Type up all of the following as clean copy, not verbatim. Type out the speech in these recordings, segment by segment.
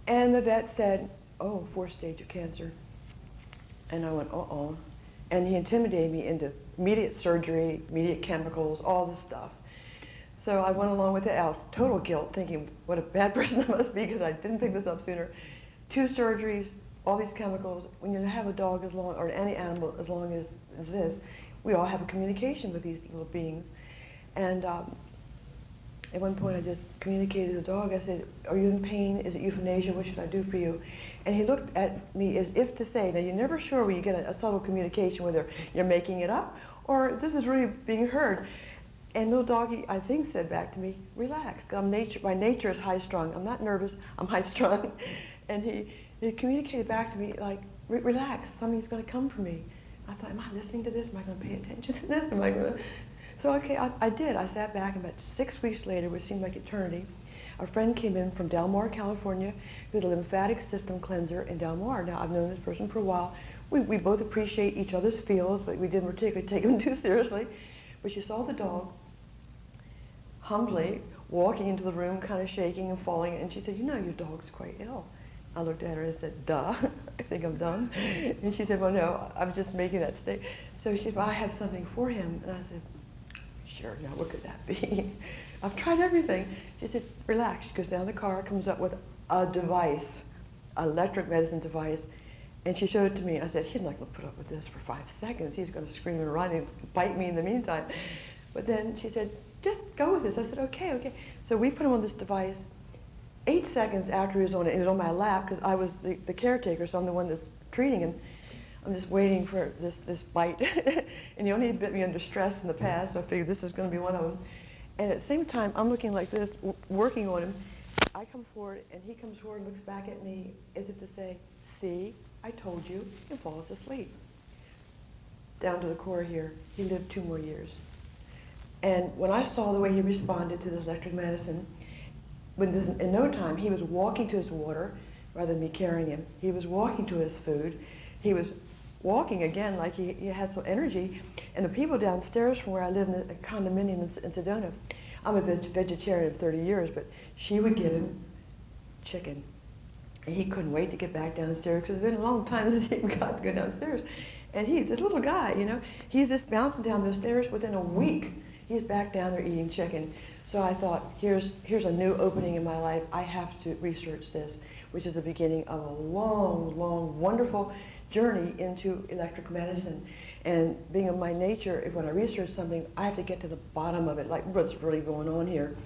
And the vet said, oh, 4th stage of cancer. And I went, uh-oh. And he intimidated me into immediate surgery, immediate chemicals, all this stuff. So I went along with it out of total guilt, thinking what a bad person I must be because I didn't pick this up sooner. 2 surgeries, all these chemicals. When you have a dog as long, or any animal as long as this, we all have a communication with these little beings. And at one point I just communicated to the dog. I said, are you in pain? Is it euthanasia? What should I do for you? And he looked at me as if to say, now you're never sure when you get a subtle communication whether you're making it up or this is really being heard. And little doggy, I think, said back to me, relax. My nature is high-strung. I'm not nervous, I'm high-strung. And he communicated back to me like, relax, something's going to come for me. I thought, am I listening to this? Am I going to pay attention to this? Am I going to? So, okay, I did. I sat back, and about 6 weeks later, which seemed like eternity, a friend came in from Del Mar, California, who's a lymphatic system cleanser in Del Mar. Now, I've known this person for a while. We both appreciate each other's fields, but we didn't particularly take them too seriously. But she saw the dog humbly walking into the room, kind of shaking and falling, and she said, you know, your dog's quite ill. I looked at her and said, duh, I think I'm dumb. And she said, well, no, I'm just making that statement. So she said, well, I have something for him. And I said, sure, now what could that be? I've tried everything. She said, relax. She goes down the car, comes up with a device, an electric medicine device, and she showed it to me. I said, he's not going to put up with this for 5 seconds. He's going to scream and run and bite me in the meantime. But then she said, just go with this. I said, okay. So we put him on this device. 8 seconds after he was on it, he was on my lap because I was the caretaker, so I'm the one that's treating him. I'm just waiting for this bite. And he only bit me under stress in the past, so I figured this is going to be one of them. And at the same time, I'm looking like this, working on him. I come forward, and he comes forward and looks back at me as if to say, see, I told you, and falls asleep. Down to the core here, he lived 2 more years. And when I saw the way he responded to this electric medicine, in no time, he was walking to his water rather than me carrying him. He was walking to his food. He was walking again like he had some energy. And the people downstairs from where I live in a condominium in Sedona, I'm a vegetarian of 30 years, but she would give him chicken. And he couldn't wait to get back downstairs because it's been a long time since he got to go downstairs. And he's this little guy, you know, he's just bouncing down those stairs within a week. He's back down there eating chicken. So I thought, here's a new opening in my life. I have to research this, which is the beginning of a long, long, wonderful journey into electric medicine. And being of my nature, if when I research something, I have to get to the bottom of it, like what's really going on here.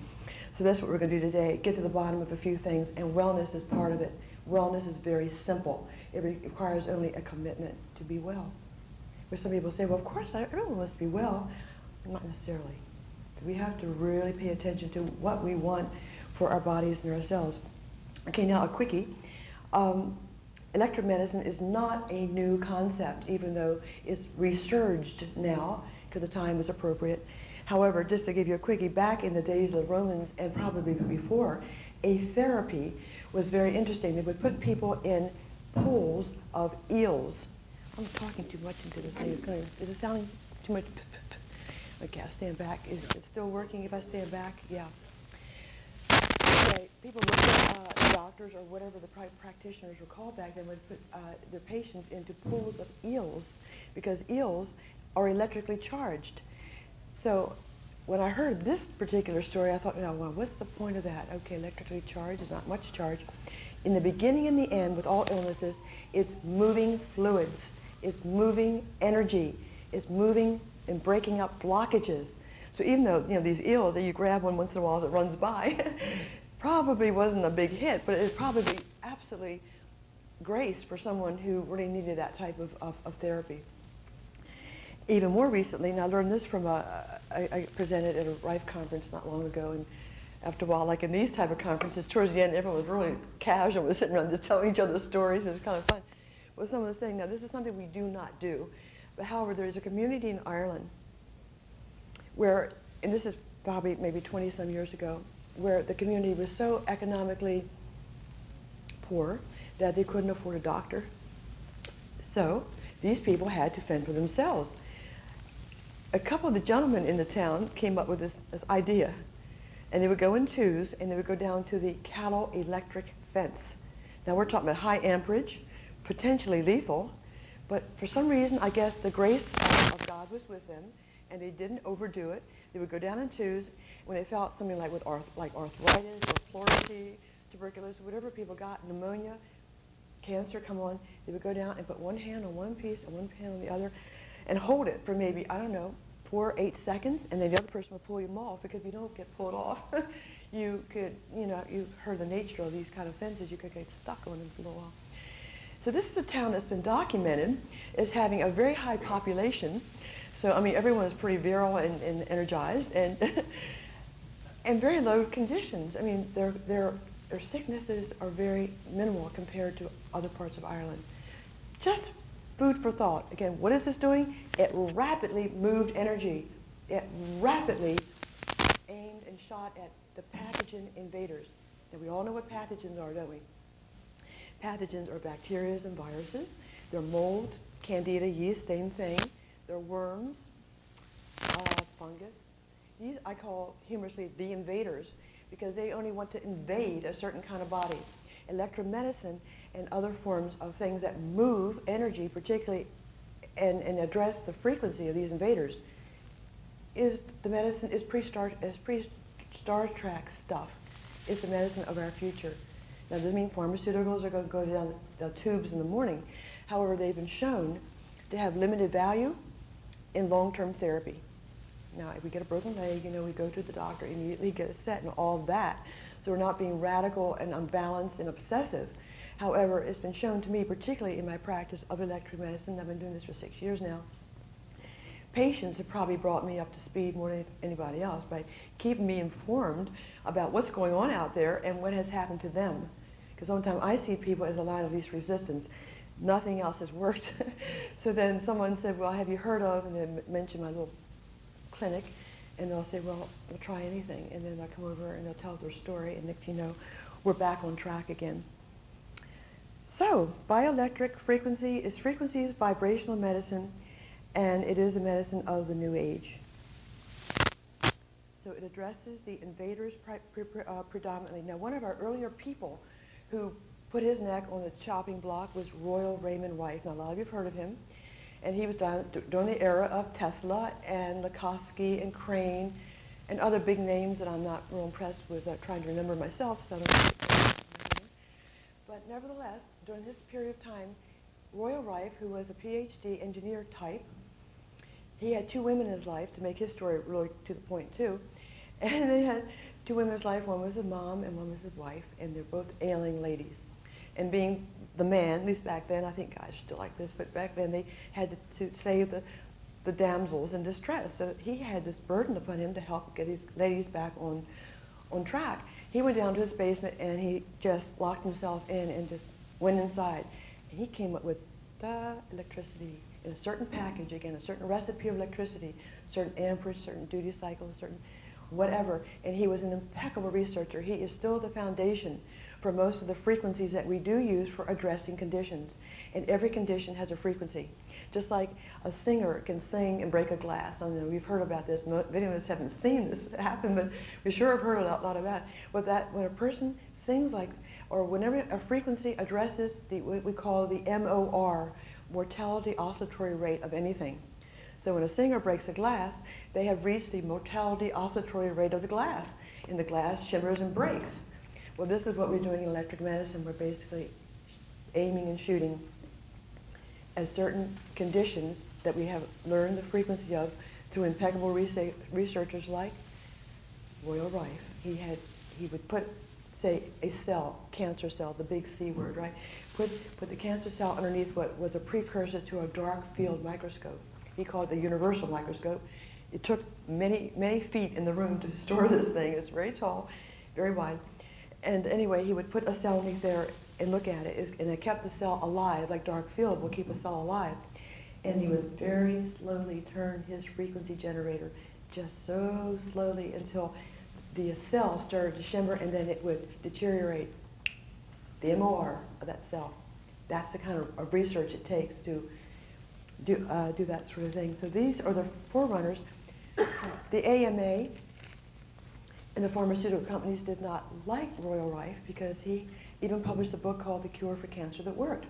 So that's what we're going to do today, get to the bottom of a few things, and wellness is part of it. Wellness is very simple. It requires only a commitment to be well. Where some people say, well, of course, everyone wants to be well. Not necessarily. We have to really pay attention to what we want for our bodies and ourselves. Okay, now a quickie. Electromedicine is not a new concept, even though it's resurged now because the time is appropriate. However, just to give you a quickie, back in the days of the Romans and probably before, a therapy was very interesting. They would put people in pools of eels. I'm talking too much into this thing. Is it sounding too much? Okay, I'll stand back. Is it still working if I stand back? Yeah. Okay, people looked at doctors or whatever the practitioners were called back then would put their patients into pools of eels because eels are electrically charged. So when I heard this particular story, I thought, well, what's the point of that? Okay, electrically charged is not much charge. In the beginning and the end, with all illnesses, it's moving fluids. It's moving energy. It's moving and breaking up blockages. So even though, you know, these eels that you grab one once in a while as it runs by, probably wasn't a big hit, but it's probably absolutely grace for someone who really needed that type of therapy. Even more recently, and I learned this from I presented at a Rife conference not long ago, and after a while, like in these type of conferences, towards the end, everyone was really casual, was sitting around just telling each other stories. It was kind of fun. But someone was saying, now this is something we do not do. But however, there is a community in Ireland where, and this is probably maybe 20 some years ago, where the community was so economically poor that they couldn't afford a doctor. So these people had to fend for themselves. A couple of the gentlemen in the town came up with this idea. And they would go in twos, and they would go down to the cattle electric fence. Now we're talking about high amperage, potentially lethal, but for some reason, I guess the grace of God was with them, and they didn't overdo it. They would go down in twos when they felt something like like arthritis or pleurisy, tuberculosis, whatever people got, pneumonia, cancer, come on. They would go down and put one hand on one piece and one hand on the other and hold it for maybe, I don't know, 4 or 8 seconds, and then the other person would pull you off, because if you don't get pulled off, you could, you've heard the nature of these kind of fences, you could get stuck on them for a little while. So this is a town that's been documented as having a very high population. So, I mean, everyone is pretty virile and energized, and and very low conditions. I mean, their sicknesses are very minimal compared to other parts of Ireland. Just food for thought. Again, what is this doing? It rapidly moved energy. It rapidly aimed and shot at the pathogen invaders. Now, we all know what pathogens are, don't we? Pathogens are bacteria and viruses. They're mold, candida, yeast, same thing. They're worms, fungus. These I call humorously the invaders, because they only want to invade a certain kind of body. ElectroMedicine and other forms of things that move energy, particularly, and address the frequency of these invaders, is the medicine, is pre-Star Trek stuff. It's the medicine of our future. Now, doesn't mean pharmaceuticals are going to go down the tubes in the morning. However, they've been shown to have limited value in long-term therapy. Now, if we get a broken leg, we go to the doctor, immediately get it set and all of that. So we're not being radical and unbalanced and obsessive. However, it's been shown to me, particularly in my practice of electromedicine, I've been doing this for 6 years now, patients have probably brought me up to speed more than anybody else by keeping me informed about what's going on out there and what has happened to them. Because sometimes I see people as a line of least resistance. Nothing else has worked. So then someone said, well, have you heard of, and then mention my little clinic, and they'll say, well, we'll try anything. And then they'll come over and they'll tell their story, and next thing you know, we're back on track again. So, bioelectric frequency is vibrational medicine, and it is a medicine of the new age. So it addresses the invaders predominantly. Now, one of our earlier people who put his neck on the chopping block was Royal Raymond White. Now, a lot of you have heard of him. And he was during the era of Tesla and Lakosky and Crane and other big names that I'm not real impressed with trying to remember myself. So but nevertheless, during this period of time, Royal Rife, who was a PhD engineer type, he had 2 women in his life, to make his story really to the point too. And they had 2 women in his life. One was his mom and one was his wife, and they're both ailing ladies. And being the man, at least back then, I think guys are still like this, but back then they had to save the damsels in distress. So he had this burden upon him to help get these ladies back on track. He went down to his basement and he just locked himself in and just went inside. And he came up with the electricity in a certain package, again, a certain recipe of electricity, certain amperage, certain duty cycle, certain whatever. And he was an impeccable researcher. He is still the foundation for most of the frequencies that we do use for addressing conditions. And every condition has a frequency. Just like a singer can sing and break a glass. I know we've heard about this. Many of us haven't seen this happen, but we sure have heard a lot about it. But that when a person sings like, or whenever a frequency addresses what we call the MOR, mortality oscillatory rate of anything. So when a singer breaks a glass, they have reached the mortality oscillatory rate of the glass, and the glass shimmers and breaks. Well, this is what we're doing in electric medicine. We're basically aiming and shooting at certain conditions that we have learned the frequency of through impeccable researchers like Royal Rife. He would put, say, a cell, cancer cell, the big C word, right? Put the cancer cell underneath what was a precursor to a dark field microscope. He called it the universal microscope. It took many, many feet in the room to store this thing. It's very tall, very wide. And anyway, he would put a cell underneath there and look at it, and it kept the cell alive, like dark field will keep a cell alive. And he would very slowly turn his frequency generator, just so slowly until the cell started to shimmer, and then it would deteriorate the MOR of that cell. That's the kind of research it takes to do that sort of thing. So these are the forerunners. The AMA and the pharmaceutical companies did not like Royal Rife because he even published a book called The Cure for Cancer That Worked.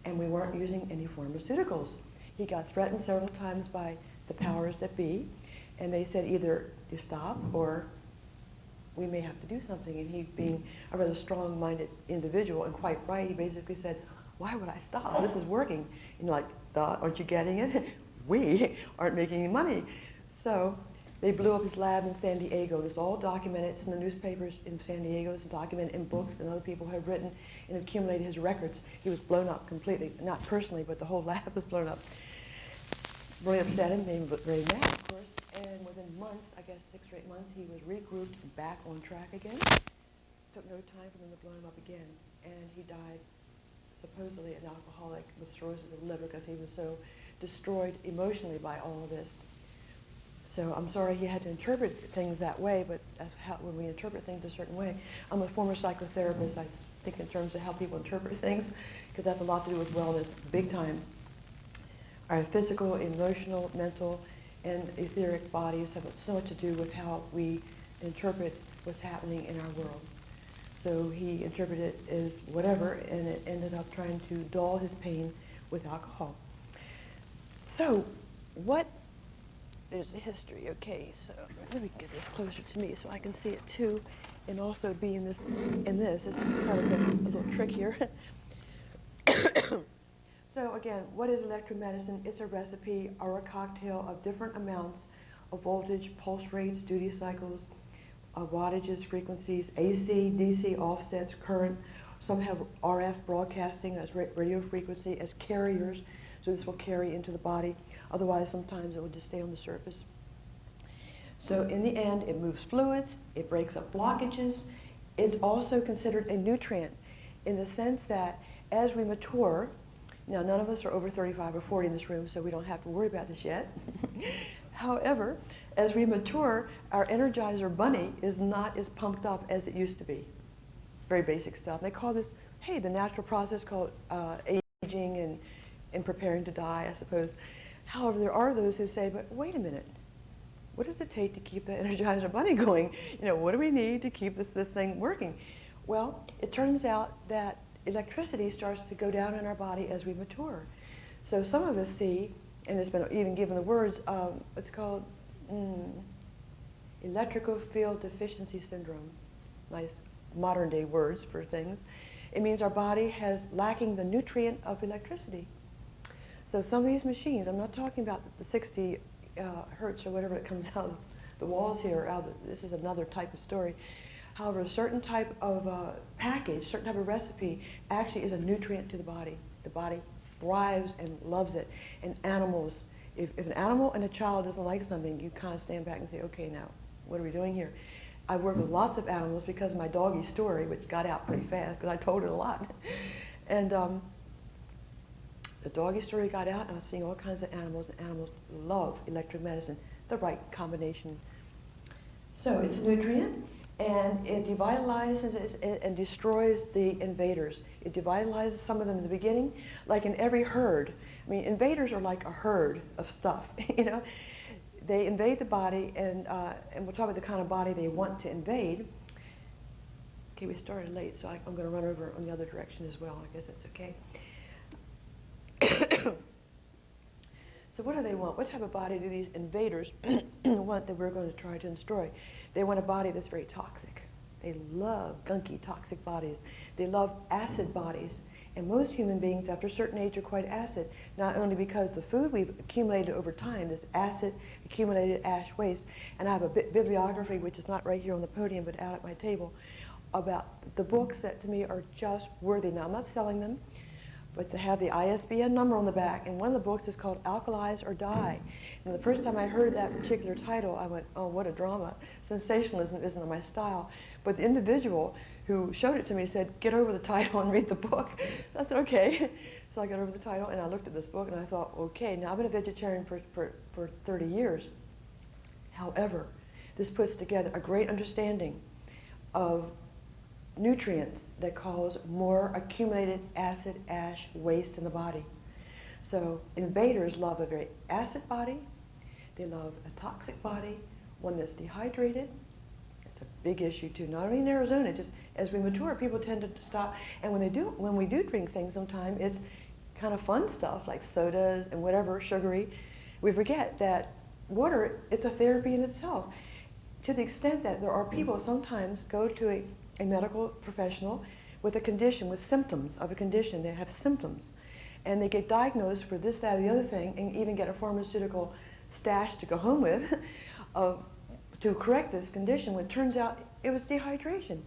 And we weren't using any pharmaceuticals. He got threatened several times by the powers that be, and they said either you stop or we may have to do something. And he, being a rather strong-minded individual and quite right, he basically said, why would I stop? This is working. And you're like, duh, aren't you getting it? We aren't making any money. So they blew up his lab in San Diego. It's all documented. It's in the newspapers in San Diego. It's documented in books, and other people have written and accumulated his records. He was blown up completely, not personally, but the whole lab was blown up. Really upset him, made him very mad, of course. And within months, I guess 6 or 8 months, he was regrouped and back on track again. Took no time for them to blow him up again. And he died, supposedly an alcoholic with cirrhosis of the liver, because he was so destroyed emotionally by all of this. So I'm sorry he had to interpret things that way, but that's how, when we interpret things a certain way. I'm a former psychotherapist. I think in terms of how people interpret things, because that's a lot to do with wellness, big time. Our physical, emotional, mental, and etheric bodies have so much to do with how we interpret what's happening in our world. So he interpreted it as whatever, and it ended up trying to dull his pain with alcohol. So what, there's a history, okay, so let me get this closer to me so I can see it too, and also be in this. This is kind of a little trick here. So again, what is electromedicine? It's a recipe or a cocktail of different amounts of voltage, pulse rates, duty cycles, wattages, frequencies, AC, DC offsets, current. Some have RF broadcasting as radio frequency as carriers, so this will carry into the body. Otherwise, sometimes it will just stay on the surface. So in the end, it moves fluids, it breaks up blockages. It's also considered a nutrient in the sense that as we mature, now none of us are over 35 or 40 in this room, so we don't have to worry about this yet. However, as we mature, our Energizer bunny is not as pumped up as it used to be. Very basic stuff. They call this, hey, the natural process called aging and preparing to die, I suppose. However, there are those who say, but wait a minute, what does it take to keep the Energizer bunny going? You know, what do we need to keep this thing working? Well, it turns out that electricity starts to go down in our body as we mature. So some of us see, and it's been even given the words, it's called electrical field deficiency syndrome. Nice modern day words for things. It means our body has lacking the nutrient of electricity. So some of these machines, I'm not talking about the 60 hertz or whatever that comes out of the walls here. This is another type of story. However, a certain type of package, certain type of recipe actually is a nutrient to the body. The body thrives and loves it. And animals, if an animal and a child doesn't like something, you kind of stand back and say, okay, now, what are we doing here? I work with lots of animals because of my doggy story, which got out pretty fast because I told it a lot. And the doggy story got out, and I was seeing all kinds of animals, and animals love electromedicine, the right combination. So it's a nutrient, and it devitalizes and destroys the invaders. It devitalizes some of them in the beginning, like in every herd. I mean, invaders are like a herd of stuff, you know. They invade the body, and we'll talk about the kind of body they want to invade. Okay, we started late, so I'm going to run over on the other direction as well. I guess that's okay. So what do they want? What type of body do these invaders want that we're going to try to destroy? They want a body that's very toxic. They love gunky, toxic bodies. They love acid bodies. And most human beings, after a certain age, are quite acid, not only because the food we've accumulated over time, this acid, accumulated ash waste, and I have a bibliography, which is not right here on the podium, but out at my table, about the books that to me are just worthy. Now, I'm not selling them, but they have the ISBN number on the back, and one of the books is called Alkalize or Die. And the first time I heard that particular title, I went, oh, what a drama. Sensationalism isn't my style. But the individual who showed it to me said, get over the title and read the book. I said, okay. So I got over the title, and I looked at this book, and I thought, okay, now I've been a vegetarian for 30 years. However, this puts together a great understanding of nutrients that cause more accumulated acid, ash, waste in the body. So invaders love a very acid body. They love a toxic body, one that's dehydrated. It's a big issue too, not only in Arizona, just As we mature, people tend to stop, and when we do drink things sometimes, it's kind of fun stuff like sodas and whatever, sugary. We forget that water is a therapy in itself. To the extent that there are people sometimes go to a medical professional with a condition, with symptoms of a condition, they have symptoms, and they get diagnosed for this, that, or the other thing, and even get a pharmaceutical stash to go home with to correct this condition, when it turns out it was dehydration.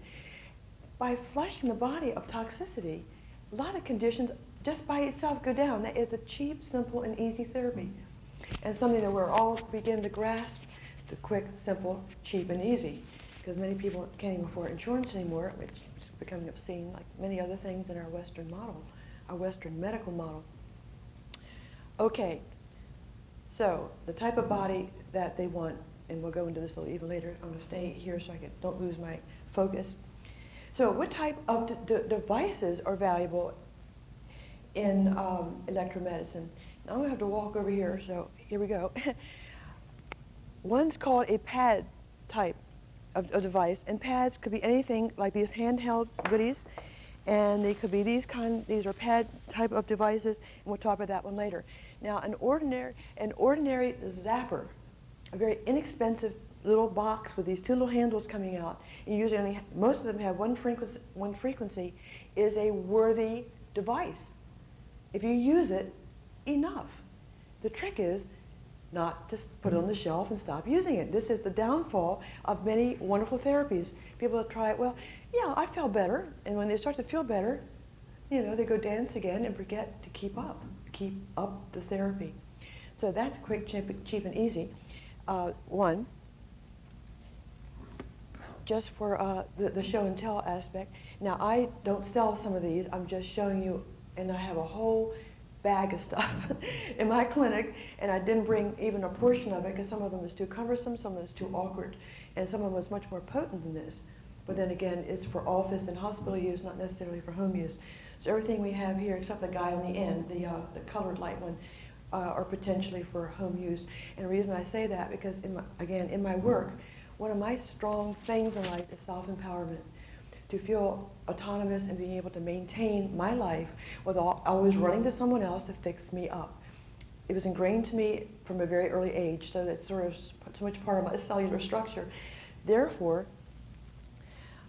By flushing the body of toxicity, a lot of conditions just by itself go down. That is a cheap, simple, and easy therapy, and something that we're all beginning to grasp, the quick, simple, cheap, and easy, because many people can't even afford insurance anymore, which is becoming obscene, like many other things in our Western model, our Western medical model. Okay, so the type of body that they want, and we'll go into this a little even later. I'm going to stay here so I don't lose my focus. So what type of devices are valuable in electromedicine? Now I'm going to have to walk over here, so here we go. One's called a pad type of device, and pads could be anything like these handheld goodies, and they could be these are pad type of devices, and we'll talk about that one later. Now an ordinary zapper, a very inexpensive little box with these two little handles coming out, and usually most of them have one frequency, is a worthy device. If you use it, enough. The trick is not to put it on the shelf and stop using it. This is the downfall of many wonderful therapies. People try it, well, yeah, I felt better, and when they start to feel better, you know, they go dance again and forget to keep up the therapy. So that's quick, cheap, and easy. One, just for the show and tell aspect. Now, I don't sell some of these. I'm just showing you, and I have a whole bag of stuff in my clinic, and I didn't bring even a portion of it because some of them is too cumbersome, some of them is too awkward, and some of them was much more potent than this. But then again, it's for office and hospital use, not necessarily for home use. So everything we have here, except the guy on the end, the colored light one, are potentially for home use. And the reason I say that, because in my work, one of my strong things in life is self-empowerment. To feel autonomous and being able to maintain my life without always running to someone else to fix me up. It was ingrained to me from a very early age, so that's sort of so much part of my cellular structure. Therefore,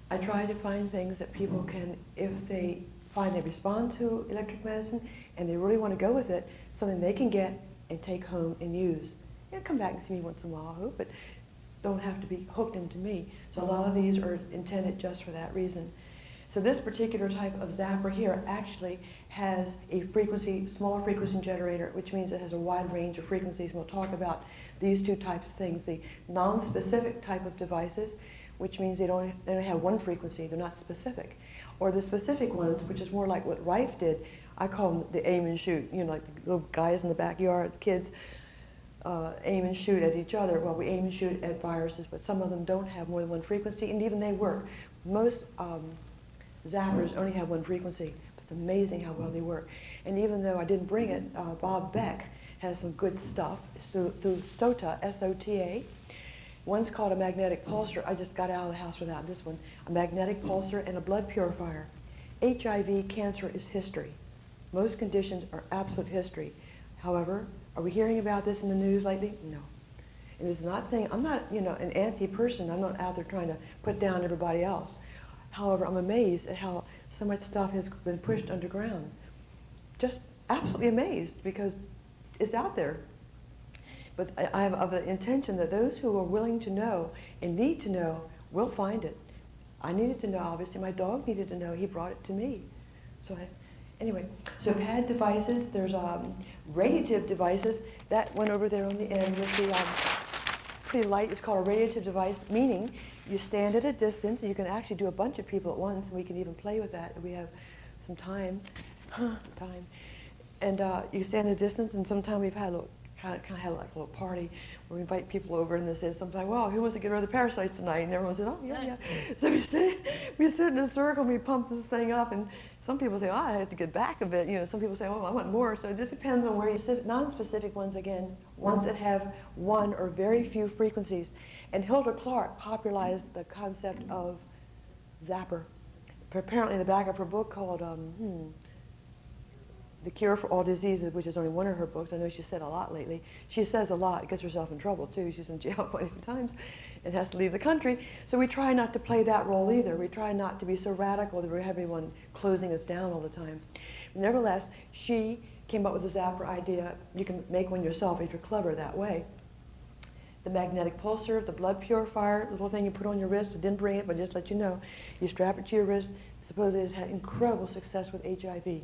I try to find things that people can, if they find they respond to electric medicine and they really want to go with it, something they can get and take home and use. You know, come back and see me once in a while, I hope, but don't have to be hooked into me. So a lot of these are intended just for that reason. So this particular type of zapper here actually has a smaller frequency generator, which means it has a wide range of frequencies. And we'll talk about these two types of things. The non-specific type of devices, which means they don't have one frequency, they're not specific. Or the specific ones, which is more like what Rife did. I call them the aim and shoot, you know, like the little guys in the backyard, kids, aim and shoot at each other. Well, we aim and shoot at viruses, but some of them don't have more than one frequency, and even they work. Most zappers only have one frequency. It's amazing how well they work. And even though I didn't bring it, Bob Beck has some good stuff through SOTA, S-O-T-A. One's called a magnetic pulsar. I just got out of the house without this one. A magnetic pulsar and a blood purifier. HIV, cancer is history. Most conditions are absolute history. However, are we hearing about this in the news lately? No. And it's not saying, I'm not, you know, an anti-person. I'm not out there trying to put down everybody else. However, I'm amazed at how so much stuff has been pushed underground. Just absolutely amazed, because it's out there. But I have of the intention that those who are willing to know and need to know will find it. I needed to know, obviously. My dog needed to know. He brought it to me. So anyway, so pad devices, there's radiative devices. That one over there on the end with the pretty light is called a radiative device, meaning you stand at a distance, and you can actually do a bunch of people at once, and we can even play with that if we have some time. And you stand at a distance, and sometimes we've had a little, kind of had like a little party where we invite people over, and they say sometimes, well, who wants to get rid of the parasites tonight? And everyone says, oh, yeah. So we sit in a circle, and we pump this thing up, and some people say, oh, I have to get back a bit. You know, some people say, oh, I want more. So it just depends on where you sit. Non-specific ones, again, ones that have one or very few frequencies. And Hilda Clark popularized the concept of zapper. apparently in the back of her book called The Cure for All Diseases, which is only one of her books. I know she said a lot lately. She says a lot, gets herself in trouble too. She's in jail quite a few times and has to leave the country. So we try not to play that role either. We try not to be so radical that we have everyone closing us down all the time. Nevertheless, she came up with the zapper idea. You can make one yourself if you're clever that way. The magnetic pulsar, the blood purifier, the little thing you put on your wrist. I didn't bring it, but just let you know. You strap it to your wrist. Supposedly it's had incredible success with HIV.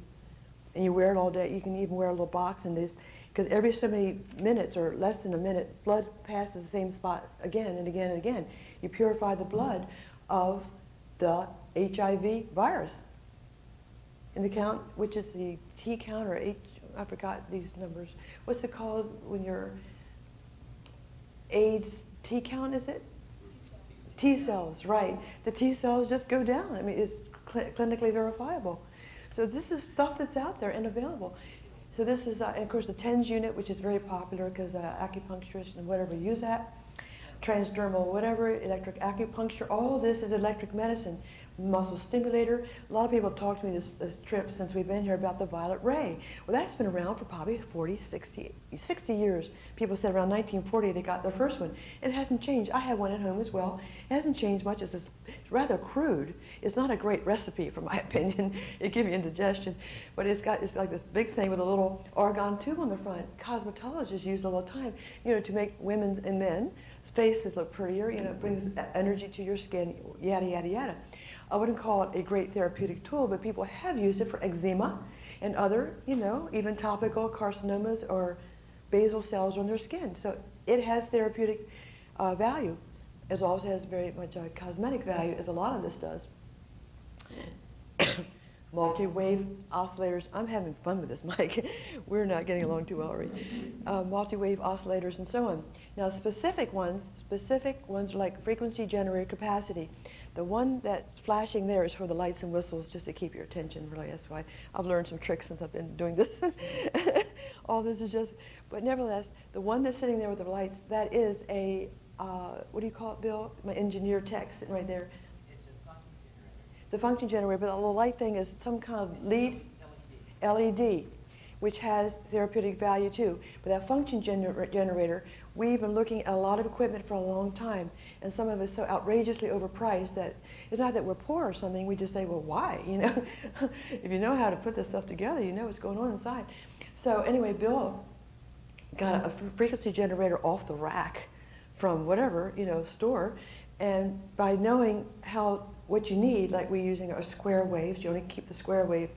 And you wear it all day. You can even wear a little box in this, because every so many minutes, or less than a minute, blood passes the same spot again and again and again. You purify the blood of the HIV virus. And the count, which is the T count or H, I forgot these numbers. What's it called when you're AIDS T count, is it? T cells, right. The T cells just go down. I mean, it's clinically verifiable. So this is stuff that's out there and available. So this is, and of course, the TENS unit, which is very popular because acupuncturists and whatever use that. Transdermal, whatever, electric acupuncture, all this is electric medicine. Muscle stimulator. A lot of people have talked to me this trip since we've been here about the violet ray. Well, that's been around for probably 40, 60 years. People said around 1940 they got their first one. It hasn't changed. I have one at home as well. It hasn't changed much. It's rather crude. It's not a great recipe, for my opinion. It gives you indigestion. But it's like this big thing with a little argon tube on the front. Cosmetologists use it all the time, you know, to make women's and men's faces look prettier. You know, it brings energy to your skin, yada, yada, yada. I wouldn't call it a great therapeutic tool, but people have used it for eczema and other, you know, even topical carcinomas or basal cells on their skin. So it has therapeutic value, as well as has very much cosmetic value, as a lot of this does. Multi-wave oscillators. I'm having fun with this mic. We're not getting along too well, right? Multi-wave oscillators and so on. Now, specific ones are like frequency generator capacity. The one that's flashing there is for the lights and whistles, just to keep your attention, really. That's why I've learned some tricks since I've been doing this. All this is just, but nevertheless, the one that's sitting there with the lights, that is a, what do you call it, Bill? My engineer tech sitting right there. The function generator, but the little light thing is some kind of lead LED, which has therapeutic value too. But that function generator, we've been looking at a lot of equipment for a long time, and some of it's so outrageously overpriced that it's not that we're poor or something. We just say, well, why? You know, if you know how to put this stuff together, you know what's going on inside. So anyway, Bill got a frequency generator off the rack from whatever, you know, store, and by knowing what you need, like we're using our square waves, you only keep the square wave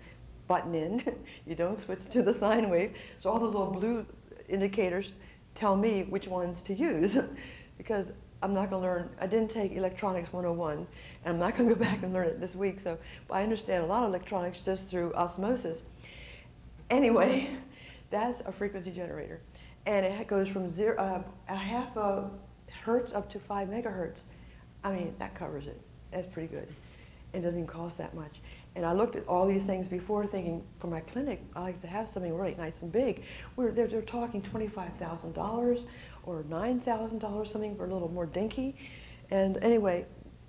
button in. You don't switch to the sine wave. So all the little blue indicators tell me which ones to use because I'm not going to learn, I didn't take Electronics 101, and I'm not going to go back and learn it this week, so but I understand a lot of electronics just through osmosis. Anyway, that's a frequency generator. And it goes from a half a hertz up to 5 megahertz. I mean, that covers it. That's pretty good. It doesn't even cost that much. And I looked at all these things before thinking, for my clinic, I like to have something really nice and big. They're talking $25,000 or $9,000, something for a little more dinky. And anyway,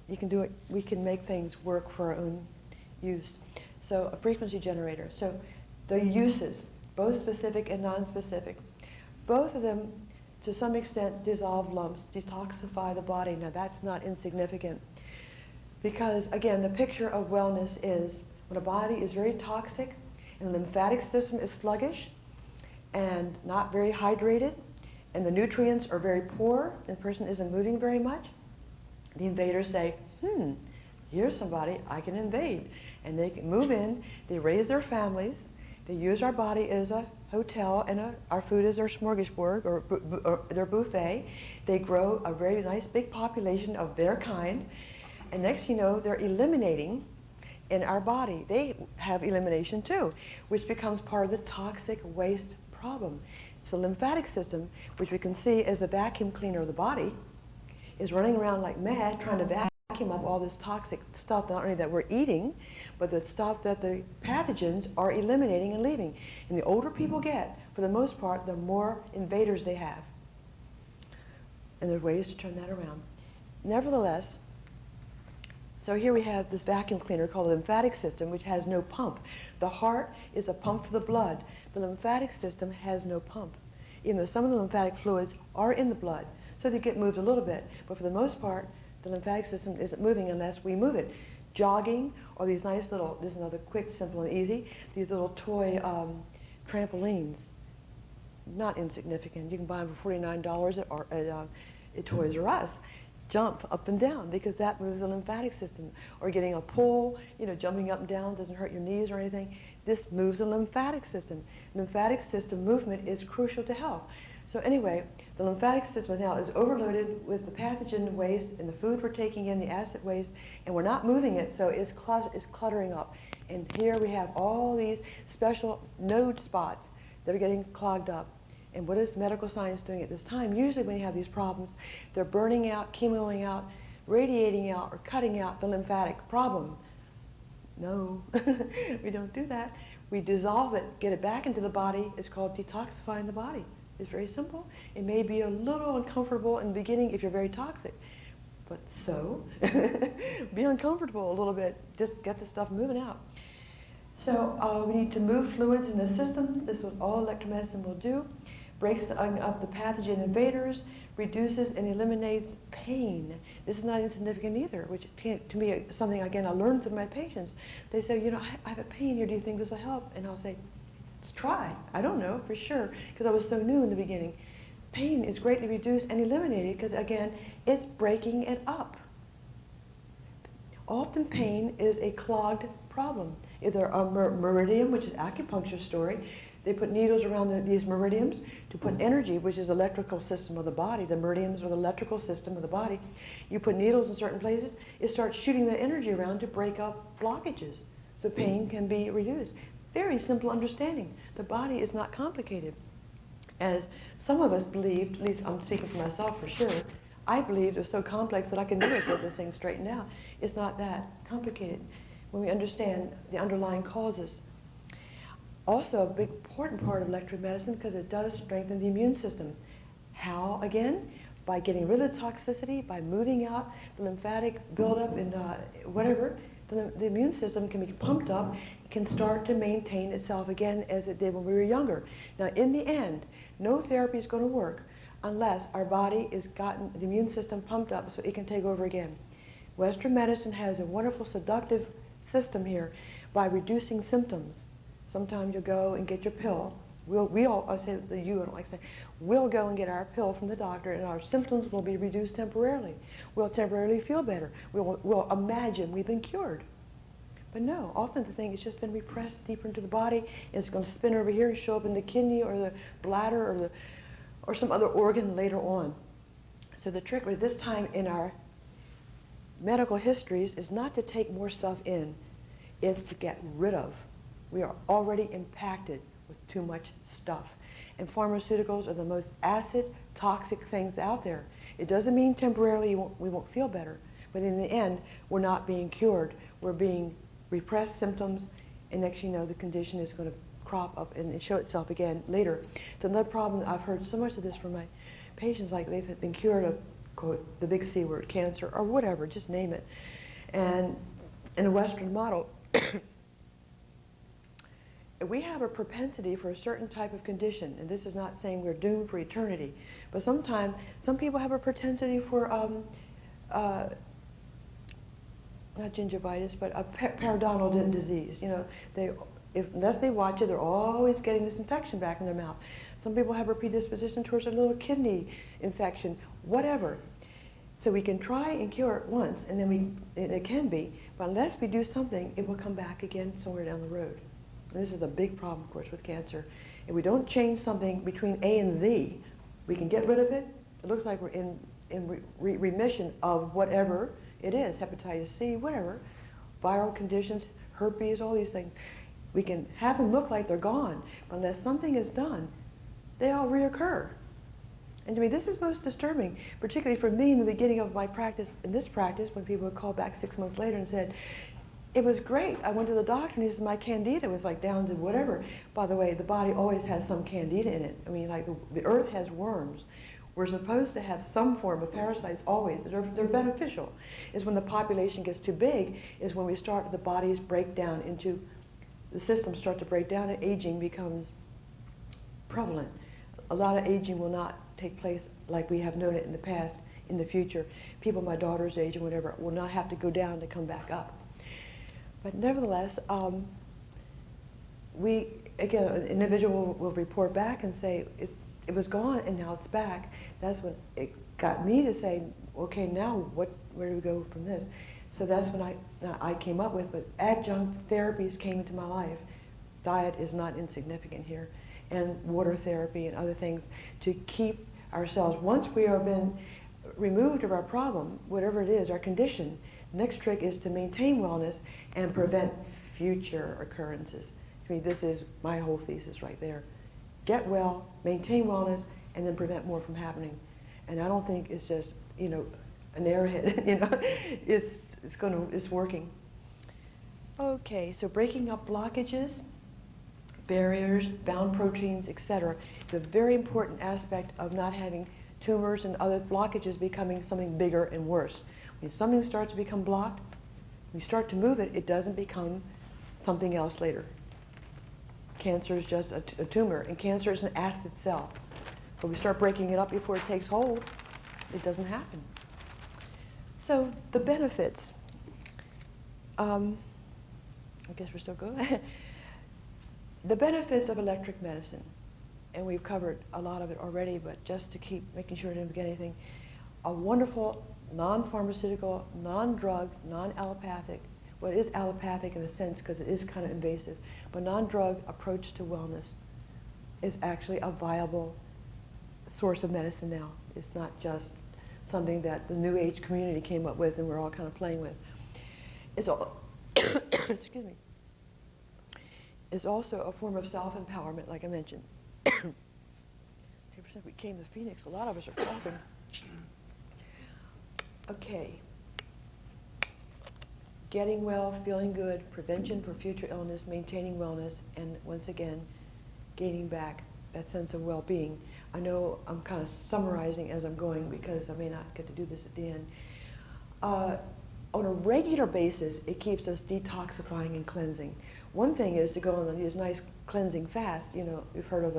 you can do it. We can make things work for our own use. So a frequency generator. So the uses, both specific and non-specific, both of them to some extent dissolve lumps, detoxify the body. Now that's not insignificant. Because again, the picture of wellness is when a body is very toxic and the lymphatic system is sluggish and not very hydrated and the nutrients are very poor and the person isn't moving very much, the invaders say, here's somebody I can invade. And they can move in, they raise their families, they use our body as a hotel and our food is their smorgasbord or their buffet. They grow a very nice big population of their kind. And next you know, they're eliminating in our body. They have elimination too, which becomes part of the toxic waste problem. So the lymphatic system, which we can see as the vacuum cleaner of the body, is running around like mad trying to vacuum up all this toxic stuff, not only that we're eating, but the stuff that the pathogens are eliminating and leaving. And the older people get, for the most part, the more invaders they have. And there's ways to turn that around. Nevertheless, So here we have this vacuum cleaner called the lymphatic system, which has no pump. The heart is a pump for the blood. The lymphatic system has no pump, even though some of the lymphatic fluids are in the blood, so they get moved a little bit. But for the most part, the lymphatic system isn't moving unless we move it. Jogging, or these nice little, this is another quick, simple, and easy, these little toy trampolines. Not insignificant. You can buy them for $49 at Toys R Us. Jump up and down, because that moves the lymphatic system. Or getting a pull, jumping up and down doesn't hurt your knees or anything. This moves the lymphatic system. Lymphatic system movement is crucial to health. So anyway, the lymphatic system now is overloaded with the pathogen waste and the food we're taking in, the acid waste, and we're not moving it, so it's cluttering up. And here we have all these special node spots that are getting clogged up. And what is medical science doing at this time? Usually when you have these problems, they're burning out, chemoing out, radiating out, or cutting out the lymphatic problem. No, we don't do that. We dissolve it, get it back into the body. It's called detoxifying the body. It's very simple. It may be a little uncomfortable in the beginning if you're very toxic. But so, be uncomfortable a little bit. Just get the stuff moving out. So we need to move fluids in the system. This is what all electromedicine will do. Breaks up the pathogen invaders, reduces and eliminates pain. This is not insignificant either, which to me is something, again, I learned through my patients. They say, I have a pain here. Do you think this will help? And I'll say, let's try. I don't know for sure, because I was so new in the beginning. Pain is greatly reduced and eliminated because, again, it's breaking it up. Often pain is a clogged problem. Either a meridian, which is acupuncture story, they put needles around these meridians to put energy, which is the electrical system of the body. The meridians are the electrical system of the body. You put needles in certain places, it starts shooting the energy around to break up blockages, so pain can be reduced. Very simple understanding. The body is not complicated. As some of us believed, at least I'm speaking for myself for sure, I believed it was so complex that I could never get this thing straightened out. It's not that complicated when we understand the underlying causes. Also, a big important part of electromedicine, because it does strengthen the immune system. How, again? By getting rid of the toxicity, by moving out the lymphatic buildup and whatever. The immune system can be pumped up, can start to maintain itself again as it did when we were younger. Now, in the end, no therapy is going to work unless our body has gotten the immune system pumped up so it can take over again. Western medicine has a wonderful seductive system here by reducing symptoms. Sometimes you'll go and get your pill. I say you, I don't like saying, we'll go and get our pill from the doctor and our symptoms will be reduced temporarily. We'll temporarily feel better. We'll imagine we've been cured. But no, often the thing has just been repressed deeper into the body, and it's going to spin over here and show up in the kidney or the bladder or some other organ later on. So the trick with this time in our medical histories is not to take more stuff in, it's to get rid of. We are already impacted with too much stuff. And pharmaceuticals are the most acid, toxic things out there. It doesn't mean temporarily we won't feel better, but in the end, we're not being cured. We're being repressed symptoms, and next you know, the condition is going to crop up and show itself again later. It's another problem. I've heard so much of this from my patients, like they've been cured of, quote, the big C word, cancer, or whatever, just name it. And in a Western model, we have a propensity for a certain type of condition, and this is not saying we're doomed for eternity, but sometimes some people have a propensity for not gingivitis, but a periodontal disease. Unless they watch it, they're always getting this infection back in their mouth. Some people have a predisposition towards a little kidney infection, whatever. So we can try and cure it once, and then it can be, but unless we do something, it will come back again somewhere down the road. And this is a big problem, of course, with cancer. If we don't change something between A and Z, we can get rid of it. It looks like we're in remission of whatever it is, hepatitis C, whatever, viral conditions, herpes, all these things. We can have them look like they're gone, but unless something is done, they all reoccur. And to me, this is most disturbing, particularly for me in the beginning of my practice, in this practice, when people would call back 6 months later and said, it was great. I went to the doctor and he said my candida was like down to whatever. By the way, the body always has some candida in it. I mean, like the earth has worms. We're supposed to have some form of parasites always. They're beneficial. Is when the population gets too big, is when we start, the bodies break down into, the systems start to break down and aging becomes prevalent. A lot of aging will not take place like we have known it in the past. In the future, people my daughter's age or whatever will not have to go down to come back up. But nevertheless, again, an individual will report back and say, it was gone and now it's back. That's when it got me to say, okay, now where do we go from this? So that's when I came up with, but adjunct therapies came into my life. Diet is not insignificant here, and water therapy and other things to keep ourselves, once we have been removed of our problem, whatever it is, our condition, the next trick is to maintain wellness and prevent future occurrences. To me, this is my whole thesis right there. Get well, maintain wellness, and then prevent more from happening. And I don't think it's just, an airhead, it's working. Okay, so breaking up blockages, barriers, bound proteins, etc. It's a very important aspect of not having tumors and other blockages becoming something bigger and worse. When something starts to become blocked, when you start to move it, it doesn't become something else later. Cancer is just a tumor, and cancer is an acid cell. But we start breaking it up before it takes hold, it doesn't happen. So the benefits. I guess we're still good. The benefits of electric medicine, and we've covered a lot of it already, but just to keep making sure I didn't forget anything, a wonderful, non-pharmaceutical, non-drug, non-allopathic, well, it is allopathic in a sense because it is kind of invasive, but non-drug approach to wellness is actually a viable source of medicine now. It's not just something that the New Age community came up with and we're all kind of playing with. It's all, excuse me, it's also a form of self-empowerment, like I mentioned. 2% we came to Phoenix, a lot of us are coughing. Okay. Getting well, feeling good, prevention for future illness, maintaining wellness, and once again, gaining back that sense of well-being. I know I'm kind of summarizing as I'm going because I may not get to do this at the end. On a regular basis, it keeps us detoxifying and cleansing. One thing is to go on these nice cleansing fasts. We've heard of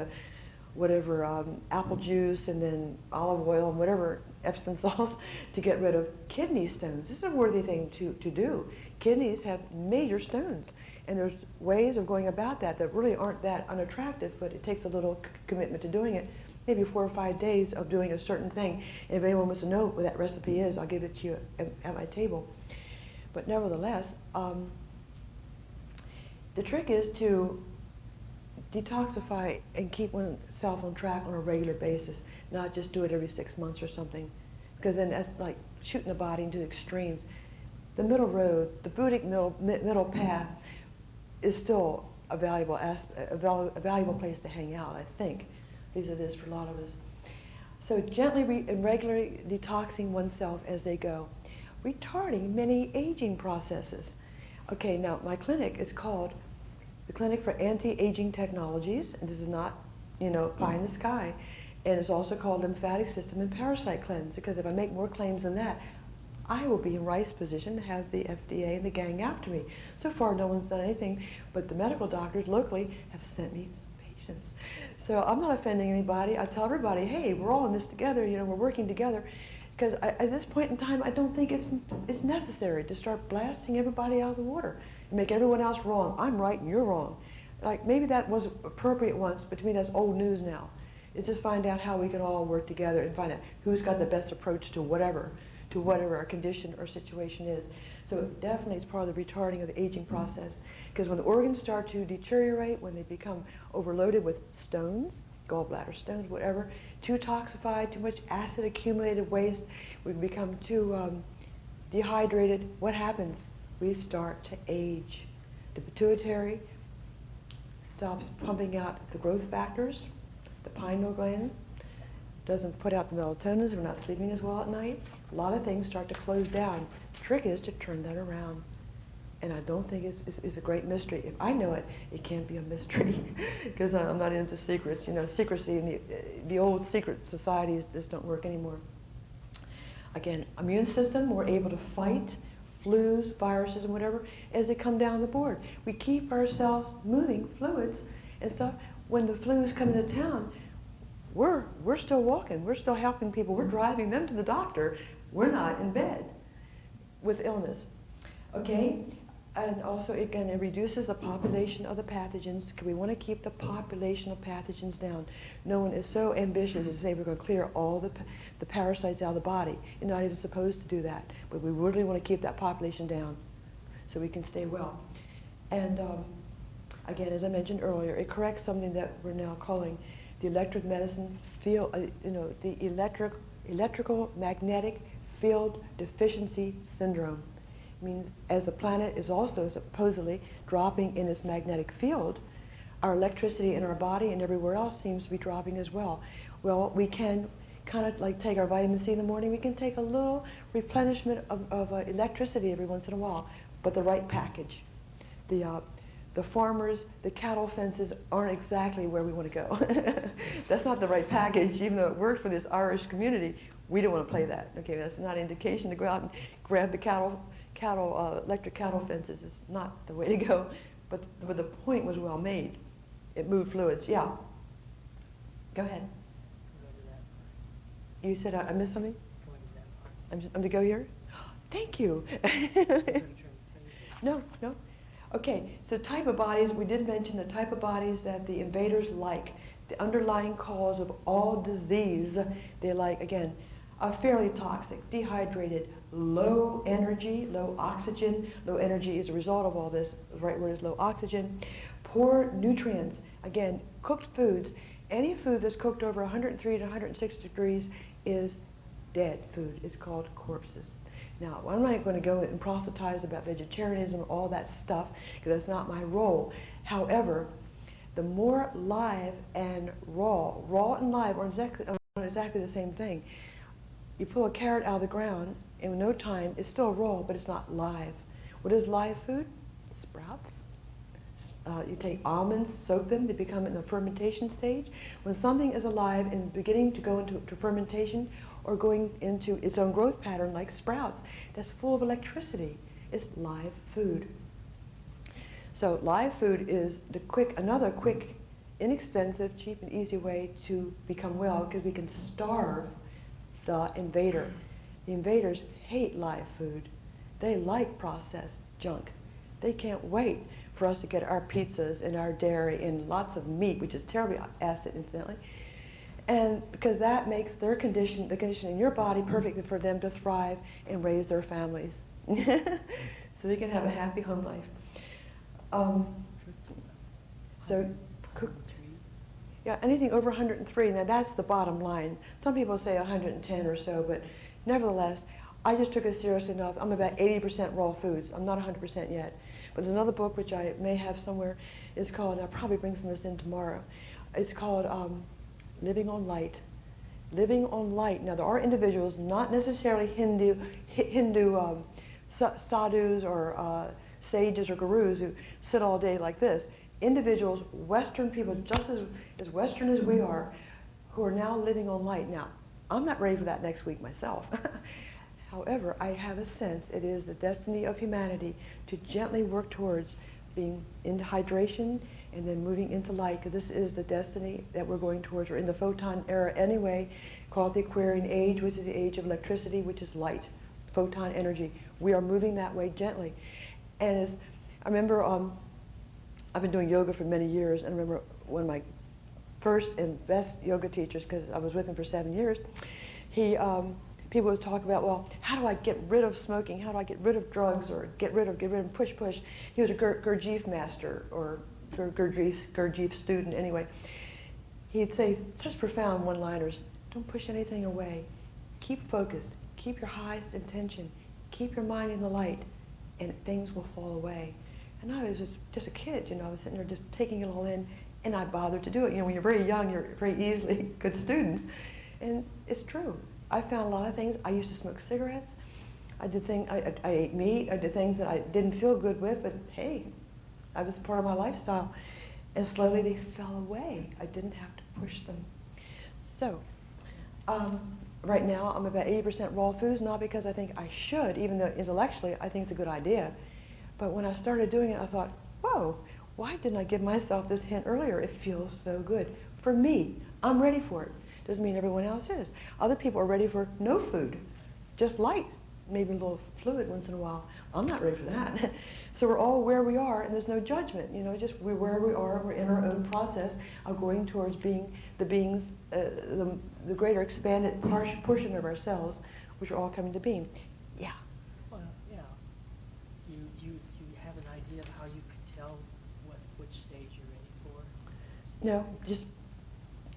apple juice and then olive oil and whatever Epsom salts to get rid of kidney stones. This is a worthy thing to do. Kidneys have major stones, and there's ways of going about that really aren't that unattractive, but it takes a little commitment to doing it. Maybe 4 or 5 days of doing a certain thing. And if anyone wants to know what that recipe is, I'll give it to you at my table. But nevertheless, the trick is to detoxify and keep oneself on track on a regular basis, not just do it every 6 months or something, because then that's like shooting the body into extremes. The middle road, the Buddhic middle path, is still a valuable place to hang out, I think. At least it is for a lot of us. So gently and regularly detoxing oneself as they go, retarding many aging processes. Okay, now my clinic is called the Clinic for Anti-Aging Technologies, and this is not, pie in the sky. And it's also called Lymphatic System and Parasite Cleanse, because if I make more claims than that, I will be in rice position to have the FDA and the gang after me. So far, no one's done anything, but the medical doctors locally have sent me patients. So I'm not offending anybody. I tell everybody, hey, we're all in this together, we're working together. Because at this point in time, I don't think it's necessary to start blasting everybody out of the water and make everyone else wrong. I'm right and you're wrong. Like, maybe that was appropriate once, but to me that's old news now. It's just find out how we can all work together and find out who's got the best approach to whatever our condition or situation is. So definitely it's part of the retarding of the aging process. Because when the organs start to deteriorate, when they become overloaded with stones, gallbladder stones, whatever, too toxified, too much acid accumulated waste, we become too dehydrated, what happens? We start to age. The pituitary stops pumping out the growth factors, the pineal gland doesn't put out the melatonin, so we're not sleeping as well at night. A lot of things start to close down. The trick is to turn that around And I don't think it's a great mystery. If I know it, it can't be a mystery, because I'm not into secrets. You know, secrecy and the old secret societies just don't work anymore. Again, immune system, we're able to fight flus, viruses, and whatever as they come down the board. We keep ourselves moving, fluids and stuff. When the flus come into town, we're still walking. We're still helping people. We're driving them to the doctor. We're not in bed with illness. Okay? And also, again, it reduces the population of the pathogens, because we want to keep the population of pathogens down. No one is so ambitious to say we're going to clear all the parasites out of the body. You're not even supposed to do that. But we really want to keep that population down so we can stay well. And again, as I mentioned earlier, it corrects something that we're now calling the ElectroMedicine field, the electrical magnetic field deficiency syndrome. Means as the planet is also supposedly dropping in its magnetic field, our electricity in our body and everywhere else seems to be dropping as well. Well, we can kind of like take our vitamin C in the morning. We can take a little replenishment of electricity every once in a while, but the right package. The farmers, the cattle fences aren't exactly where we want to go. That's not the right package, even though it worked for this Irish community. We don't want to play that. Okay, that's not an indication to go out and grab the electric cattle fences. Is not the way to go. But the point was well made. It moved fluids. Yeah. Go ahead. You said I missed something? I'm to go here? Thank you. No. Okay, so type of bodies, we did mention the type of bodies that the invaders like. The underlying cause of all disease, they like, again, fairly toxic, dehydrated, low energy, low oxygen. Low energy is a result of all this. The right word is low oxygen. Poor nutrients. Again, cooked foods. Any food that's cooked over 103 to 106 degrees is dead food. It's called corpses. Now, I'm not going to go and proselytize about vegetarianism, all that stuff, because that's not my role. However, the more live and raw and live are exactly the same thing. You pull a carrot out of the ground, and in no time, it's still raw, but it's not live. What is live food? Sprouts. You take almonds, soak them, they become in the fermentation stage. When something is alive and beginning to go into fermentation or going into its own growth pattern, like sprouts, that's full of electricity. It's live food. So live food is another quick, inexpensive, cheap, and easy way to become well, because we can starve the invader. The invaders hate live food. They like processed junk. They can't wait for us to get our pizzas and our dairy and lots of meat, which is terribly acid, incidentally. And because that makes the condition in your body perfect for them to thrive and raise their families. So they can have a happy home life. Yeah, anything over 103, now that's the bottom line. Some people say 110 or so, but nevertheless, I just took it seriously enough. I'm about 80% raw foods. I'm not 100% yet. But there's another book which I may have somewhere. It's called, I'll probably bring some of this in tomorrow. It's called Living on Light. Living on Light. Now, there are individuals, not necessarily Hindu sadhus or sages or gurus who sit all day like this. Individuals, Western people, just as Western as we are, who are now living on light. Now, I'm not ready for that next week myself. However, I have a sense it is the destiny of humanity to gently work towards being into hydration and then moving into light, because this is the destiny that we're going towards. We're in the photon era anyway, called the Aquarian age, which is the age of electricity, which is light, photon energy. We are moving that way gently. And as I remember, I've been doing yoga for many years, and I remember one of my first and best yoga teachers, because I was with him for 7 years, people would talk about, well, how do I get rid of smoking? How do I get rid of drugs, or get rid of, push. He was a Gurdjieff master, or Gurdjieff student anyway. He'd say such profound one-liners: don't push anything away. Keep focused. Keep your highest intention. Keep your mind in the light, and things will fall away. And I was just a kid, I was sitting there just taking it all in, and I bothered to do it. When you're very young, you're very easily good students. And it's true. I found a lot of things. I used to smoke cigarettes. I ate meat. I did things that I didn't feel good with, but hey, I was part of my lifestyle. And slowly they fell away. I didn't have to push them. So, right now I'm about 80% raw foods, not because I think I should, even though intellectually I think it's a good idea. But when I started doing it, I thought, whoa, why didn't I give myself this hint earlier? It feels so good. For me, I'm ready for it. Doesn't mean everyone else is. Other people are ready for no food, just light, maybe a little fluid once in a while. I'm not ready for that. So we're all where we are, and there's no judgment. Just we're where we are. We're in our own process of going towards being the beings, the greater expanded portion of ourselves, which are all coming to being. Yeah. Well, yeah. You have an idea of how you could tell which stage you're ready for? No, just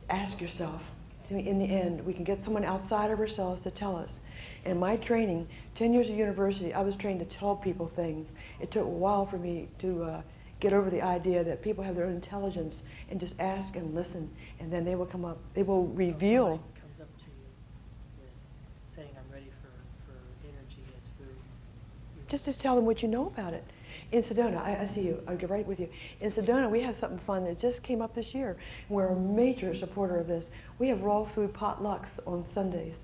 ask yourself. To me, in the end, we can get someone outside of ourselves to tell us. In my training, 10 years of university, I was trained to tell people things. It took a while for me to get over the idea that people have their own intelligence and just ask and listen, and then they will come up, they will reveal. Somebody comes up to you with saying, I'm ready for energy as food. Just tell them what you know about it. In Sedona, I see you, I'll get right with you. In Sedona, we have something fun that just came up this year. We're a major supporter of this. We have raw food potlucks on Sundays.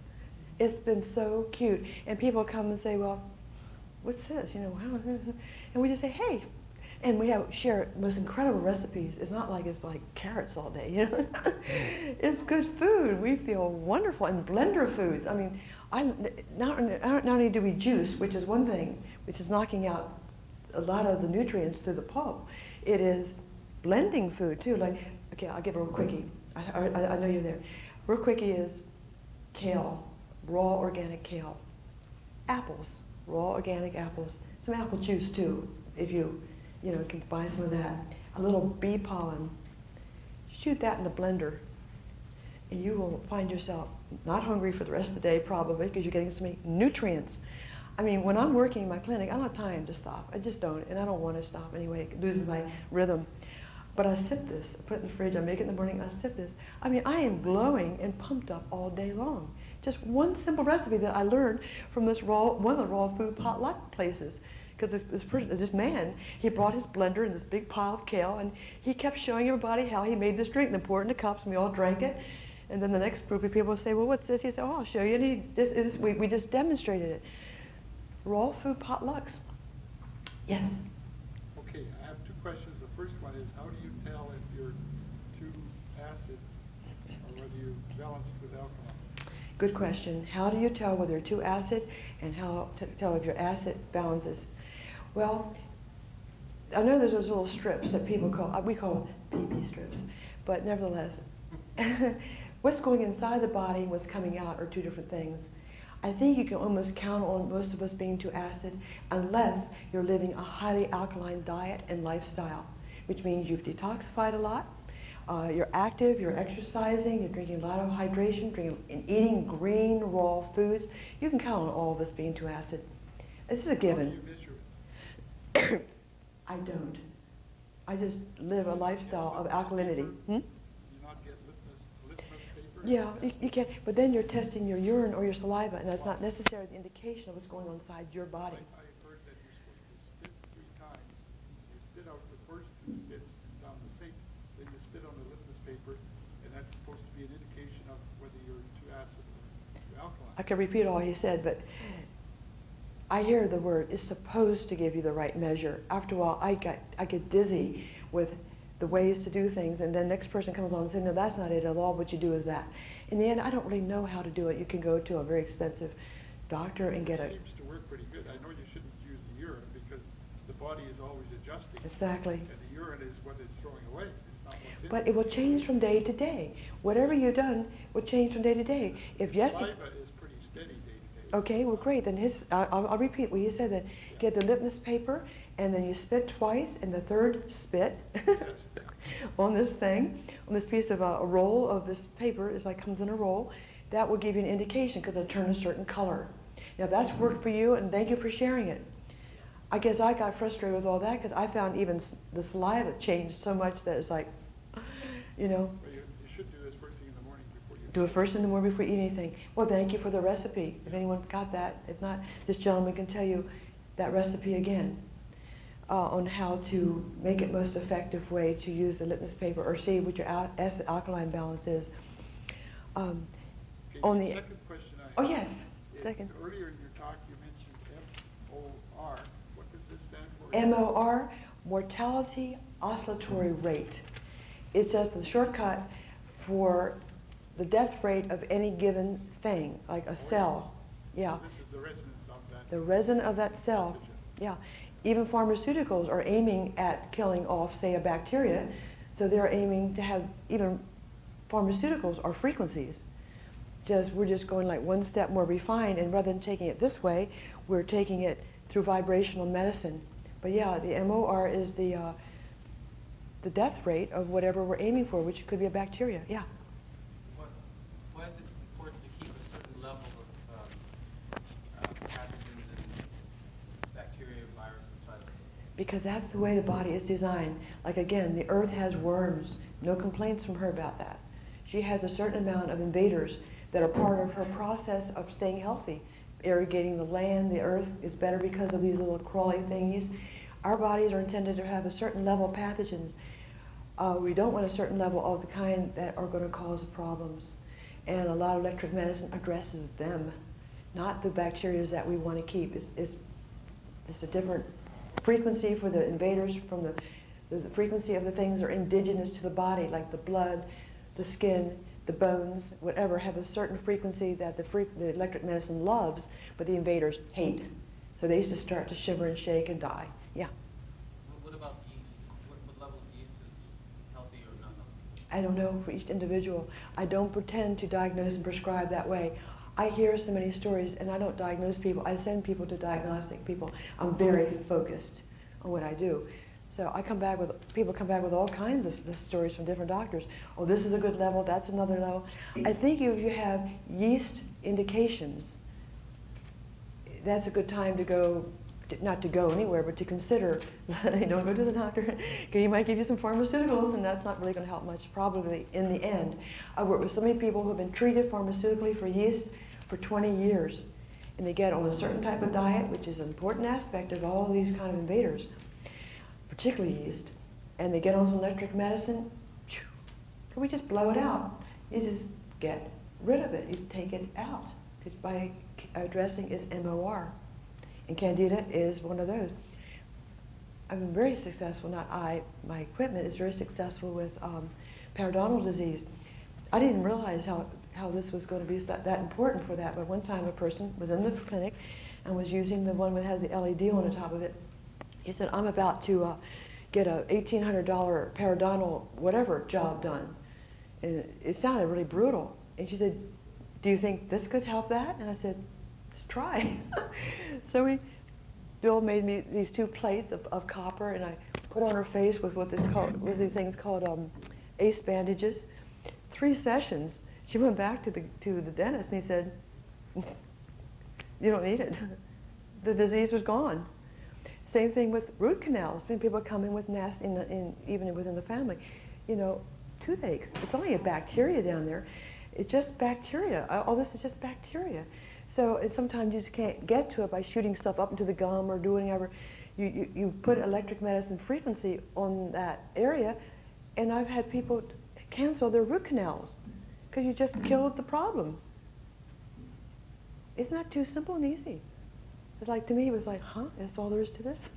It's been so cute. And people come and say, well, what's this? And we just say, hey. And we share most incredible recipes. It's not like it's like carrots all day, It's good food. We feel wonderful. And blender foods. I mean, not only do we juice, which is one thing, which is knocking out a lot of the nutrients through the pulp. It is blending food too. Like, okay, I'll give a real quickie. I know you're there. Real quickie is kale, raw organic kale. Apples, raw organic apples. Some apple juice too, if you can buy some of that. A little bee pollen. Shoot that in the blender, and you will find yourself not hungry for the rest of the day probably because you're getting so many nutrients. I mean, when I'm working in my clinic, I don't have time to stop. I just don't, and I don't want to stop anyway. It loses my rhythm. But I sip this, I put it in the fridge, I make it in the morning, I sip this. I mean, I am glowing and pumped up all day long. Just one simple recipe that I learned from one of the raw food potluck places. Because this man, he brought his blender and this big pile of kale, and he kept showing everybody how he made this drink, and poured it into cups, and we all drank it. And then the next group of people would say, well, what's this? He said, oh, I'll show you. And we just demonstrated it. Raw food potlucks. Yes? Okay, I have two questions. The first one is, how do you tell if you're too acid or whether you're balanced with alkaline? Good question. How do you tell whether you're too acid and how to tell if your acid balances? Well, I know there's those little strips that people we call PP strips, but nevertheless, what's going inside the body and what's coming out are two different things. I think you can almost count on most of us being too acid unless you're living a highly alkaline diet and lifestyle, which means you've detoxified a lot, you're active, you're exercising, you're drinking a lot of hydration, and eating green, raw foods. You can count on all of us being too acid. This is a given. How do you measure it? I don't. I just live a lifestyle of alkalinity. Do you not get litmus paper? Yeah, you can, but then you're testing your urine or your saliva, and that's not necessarily the indication of what's going on inside your body. I heard that you're supposed to spit 3 times. You spit out the first 2 spits down the sink, then you spit on the litmus paper, and that's supposed to be an indication of whether you're too acid or too alkaline. I can repeat all you said, but I hear the word is supposed to give you the right measure. After a while, I get dizzy with the ways to do things, and then next person comes along and says, no, that's not it at all, what you do is that. In the end, I don't really know how to do it. You can go to a very expensive doctor and get It seems to work pretty good. I know you shouldn't use the urine because the body is always adjusting. Exactly. And the urine is what it's throwing away. It's not what's in But it will change from day to day. Whatever you've done will change from day to day. If yes, saliva is pretty steady day to day. okay, well great, then I'll repeat what you said then. Get the litmus paper, and then you spit twice, and the third spit on this thing, on this piece of a roll of this paper, it's like comes in a roll. That will give you an indication because it'll turn a certain color. Now that's worked for you, and thank you for sharing it. I guess I got frustrated with all that because I found even the saliva changed so much that it's like, Well, you should do this first thing in the morning before you Do it first in the morning before you eat anything. Well, thank you for the recipe. If anyone got that, if not, this gentleman can tell you that recipe again on how to make it most effective way to use the litmus paper or see what your acid alkaline balance is. Okay, On the the second question I have. oh yes, is second. Earlier in your talk, you mentioned MOR. What does this stand for? MOR, mortality oscillatory rate. It's just a shortcut for the death rate of any given thing, like a cell. Yeah. So this is the resonance of that. The resin of that cell. Yeah. Even pharmaceuticals are aiming at killing off, say, a bacteria. So they're aiming to have even pharmaceuticals are frequencies. We're just going like one step more refined, and rather than taking it this way, we're taking it through vibrational medicine. But yeah, the MOR is the death rate of whatever we're aiming for, which could be a bacteria. Yeah. Why is it important to keep a certain level of pathogens and bacteria, virus inside of it? Because that's the way the body is designed. Like again, the earth has worms. No complaints from her about that. She has a certain amount of invaders that are part of her process of staying healthy. Irrigating the land, the earth is better because of these little crawly thingies. Our bodies are intended to have a certain level of pathogens. We don't want a certain level of the kind that are going to cause problems. And a lot of electric medicine addresses them, not the bacteria that we want to keep. It's a different frequency for the invaders from the frequency of the things that are indigenous to the body, like the blood, the skin, the bones, whatever, have a certain frequency that the electric medicine loves, but the invaders hate. So they used to start to shiver and shake and die. Yeah. What about yeast? What level of yeast is healthy or not healthy? I don't know for each individual. I don't pretend to diagnose and prescribe that way. I hear so many stories, and I don't diagnose people. I send people to diagnostic people. I'm very focused on what I do. So people come back with all kinds of stories from different doctors. Oh, this is a good level, that's another level. I think if you have yeast indications, that's a good time to go, not to go anywhere, but to consider. Don't go to the doctor, because he might give you some pharmaceuticals, and that's not really going to help much, probably, in the end. I work with so many people who have been treated pharmaceutically for yeast for 20 years, and they get on a certain type of diet, which is an important aspect of all these kind of invaders, particularly yeast, and they get on some electric medicine, can we just blow it out? You just get rid of it. You take it out. By addressing its MOR. And Candida is one of those. I've been very successful, my equipment is very successful with periodontal disease. I didn't realize how this was going to be that important for that, but one time a person was in the clinic and was using the one that has the LED on the top of it. He said, I'm about to get a $1,800 periodontal whatever job done. And it sounded really brutal. And she said, do you think this could help that? And I said, let's try. So Bill made me these 2 plates of copper, and I put on her face with these things called ACE bandages. 3 sessions. She went back to the dentist, and he said, you don't need it. The disease was gone. Same thing with root canals. When people come in with nasty, even within the family, toothaches. It's only a bacteria down there. It's just bacteria. All this is just bacteria. So sometimes you just can't get to it by shooting stuff up into the gum or doing whatever. You put electric medicine frequency on that area, and I've had people cancel their root canals because you just killed the problem. Isn't that too simple and easy? It's like, to me, it was like, huh, that's all there is to this?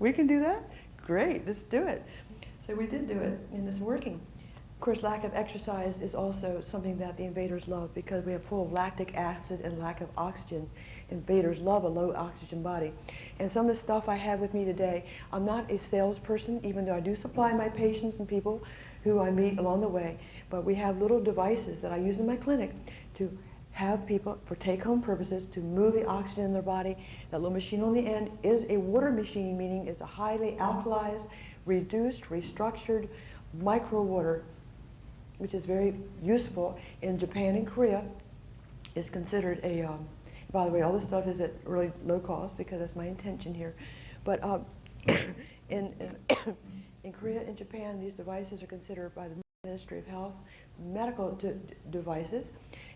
We can do that? Great, let's do it. So we did do it, and it's working. Of course, lack of exercise is also something that the invaders love because we are full of lactic acid and lack of oxygen. Invaders love a low oxygen body. And some of the stuff I have with me today, I'm not a salesperson, even though I do supply my patients and people who I meet along the way. But we have little devices that I use in my clinic to have people, for take-home purposes, to move the oxygen in their body. That little machine on the end is a water machine, meaning it's a highly alkalized, reduced, restructured micro water, which is very useful in Japan and Korea. Is considered a, by the way, all this stuff is at really low cost because that's my intention here. But in Korea and Japan, these devices are considered by the Ministry of Health, medical devices,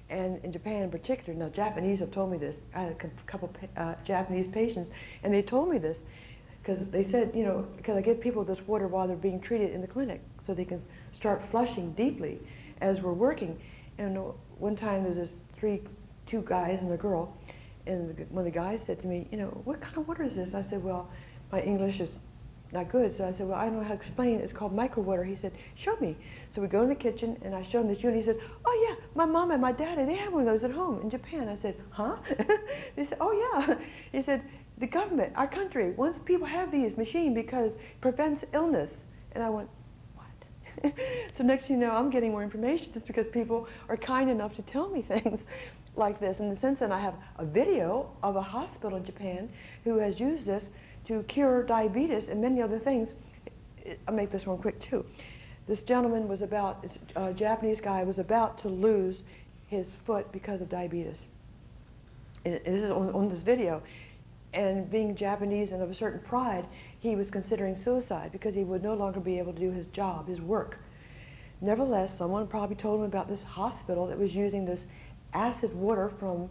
and in Japan in particular. Now, Japanese have told me this. I had a couple Japanese patients, and they told me this because they said, you know, because I give people this water while they're being treated in the clinic so they can start flushing deeply as we're working. And one time there was two guys and a girl, and one of the guys said to me, you know, what kind of water is this? I said, well, my English is not good, so I said, well, I don't know how to explain it. It's called micro water. He said, show me. So we go in the kitchen, and I show him the unit. He said, oh yeah, my mom and my daddy, they have one of those at home in Japan. I said, huh? They said, oh yeah. He said, the government, our country, wants people have these machines because it prevents illness. And I went, what? So next thing you know, I'm getting more information just because people are kind enough to tell me things like this. And since then, I have a video of a hospital in Japan who has used this to cure diabetes and many other things. I'll make this one quick too. This gentleman was a Japanese guy was about to lose his foot because of diabetes. And this is on this video. And being Japanese and of a certain pride, he was considering suicide because he would no longer be able to do his job, his work. Nevertheless, someone probably told him about this hospital that was using this acid water from